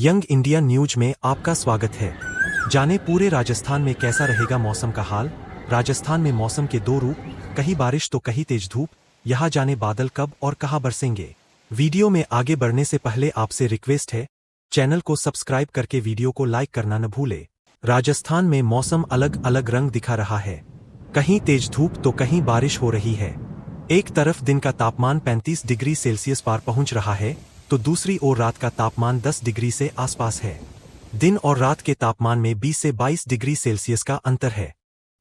Young India news में आपका स्वागत है। जाने पूरे राजस्थान में कैसा रहेगा मौसम का हाल। राजस्थान में मौसम के दो रूप, कहीं बारिश तो कहीं तेज धूप। यहाँ जाने बादल कब और कहाँ बरसेंगे। वीडियो में आगे बढ़ने से पहले आपसे रिक्वेस्ट है, चैनल को सब्सक्राइब करके वीडियो को लाइक करना न भूले। राजस्थान में मौसम अलग अलग रंग दिखा रहा है। कहीं तेज धूप तो कहीं बारिश हो रही है। एक तरफ दिन का तापमान 35 डिग्री सेल्सियस पार पहुंच रहा है, तो दूसरी ओर रात का तापमान 10 डिग्री से आसपास है। दिन और रात के तापमान में 20 से 22 डिग्री सेल्सियस का अंतर है।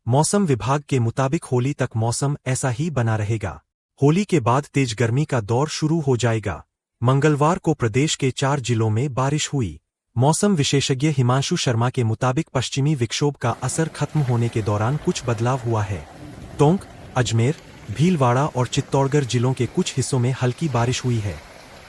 मौसम विभाग के मुताबिक होली तक मौसम ऐसा ही बना रहेगा। होली के बाद तेज गर्मी का दौर शुरू हो जाएगा। मंगलवार को प्रदेश के 4 जिलों में बारिश हुई। मौसम विशेषज्ञ हिमांशु शर्मा के मुताबिक पश्चिमी विक्षोभ का असर खत्म होने के दौरान कुछ बदलाव हुआ है। टोंक, अजमेर, भीलवाड़ा और चित्तौड़गढ़ जिलों के कुछ हिस्सों में हल्की बारिश हुई है।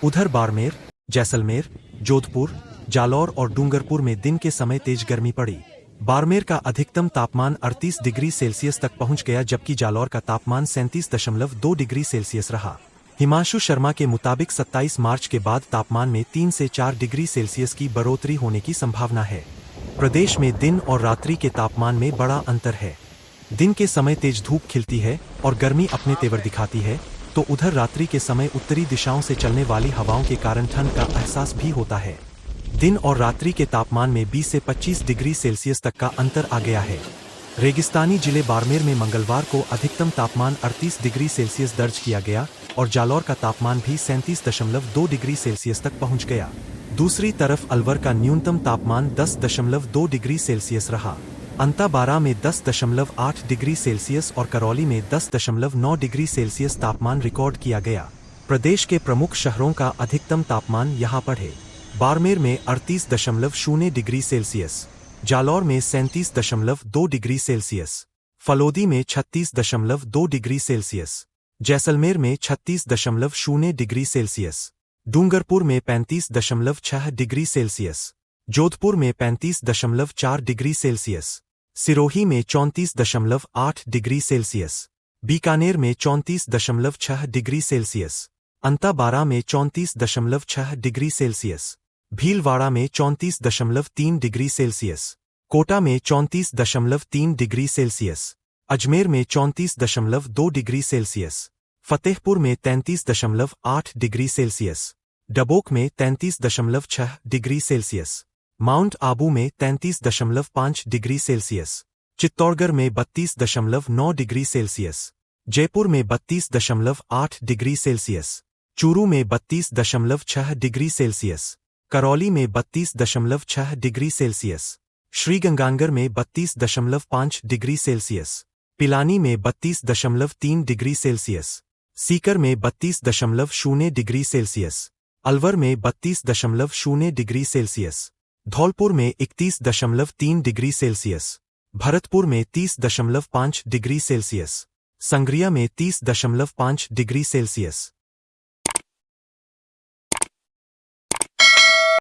उधर बाड़मेर, जैसलमेर, जोधपुर, जालौर और डूंगरपुर में दिन के समय तेज गर्मी पड़ी। बाड़मेर का अधिकतम तापमान 38 डिग्री सेल्सियस तक पहुंच गया, जबकि जालौर का तापमान 37.2 डिग्री सेल्सियस रहा। हिमांशु शर्मा के मुताबिक 27 मार्च के बाद तापमान में 3 से 4 डिग्री सेल्सियस की बढ़ोतरी होने की संभावना है। प्रदेश में दिन और रात्रि के तापमान में बड़ा अंतर है। दिन के समय तेज धूप खिलती है और गर्मी अपने तेवर दिखाती है, तो उधर रात्रि के समय उत्तरी दिशाओं से चलने वाली हवाओं के कारण ठंड का एहसास भी होता है। दिन और रात्रि के तापमान में 20 से 25 डिग्री सेल्सियस तक का अंतर आ गया है। रेगिस्तानी जिले बाड़मेर में मंगलवार को अधिकतम तापमान 38 डिग्री सेल्सियस दर्ज किया गया और जालौर का तापमान भी 37.2 डिग्री सेल्सियस तक पहुंच गया। दूसरी तरफ अलवर का न्यूनतम तापमान 10.2 डिग्री सेल्सियस रहा। अंताबारा में 10.8 डिग्री सेल्सियस और करौली में 10.9 डिग्री सेल्सियस तापमान रिकॉर्ड किया गया। प्रदेश के प्रमुख शहरों का अधिकतम तापमान यहाँ पर है। बाड़मेर में 38.0 डिग्री सेल्सियस, जालौर में 37.2 डिग्री सेल्सियस, फलोदी में 36.2 डिग्री सेल्सियस, जैसलमेर में 36.0 डिग्री सेल्सियस, डूंगरपुर में 35.6 डिग्री सेल्सियस, जोधपुर में 35.4 डिग्री सेल्सियस, सिरोही में 34.8 डिग्री सेल्सियस, बीकानेर में 34.6 डिग्री सेल्सियस, अंताबारा में 34.6 डिग्री सेल्सियस, भीलवाड़ा में 34.3 डिग्री सेल्सियस, कोटा में 34.3 डिग्री सेल्सियस, अजमेर में 34.2 डिग्री सेल्सियस, फतेहपुर में 33.8 डिग्री सेल्सियस, डबोक में 33.6 डिग्री सेल्सियस, माउंट आबू में 33.5 डिग्री सेल्सियस, चित्तौड़गढ़ में 32.9 डिग्री सेल्सियस, जयपुर में 32.8 डिग्री सेल्सियस, चूरू में 32.6 डिग्री सेल्सियस, करौली में 32.6 डिग्री सेल्सियस, श्रीगंगानगर में 32.5 डिग्री सेल्सियस, पिलानी में 32.3 डिग्री सेल्सियस, सीकर में 32.0 डिग्री सेल्सियस, अलवर में 32.0 डिग्री सेल्सियस, धौलपुर में 31.3 डिग्री सेल्सियस, भरतपुर में 30.5 डिग्री सेल्सियस, संग्रिया में 30.5 डिग्री सेल्सियस,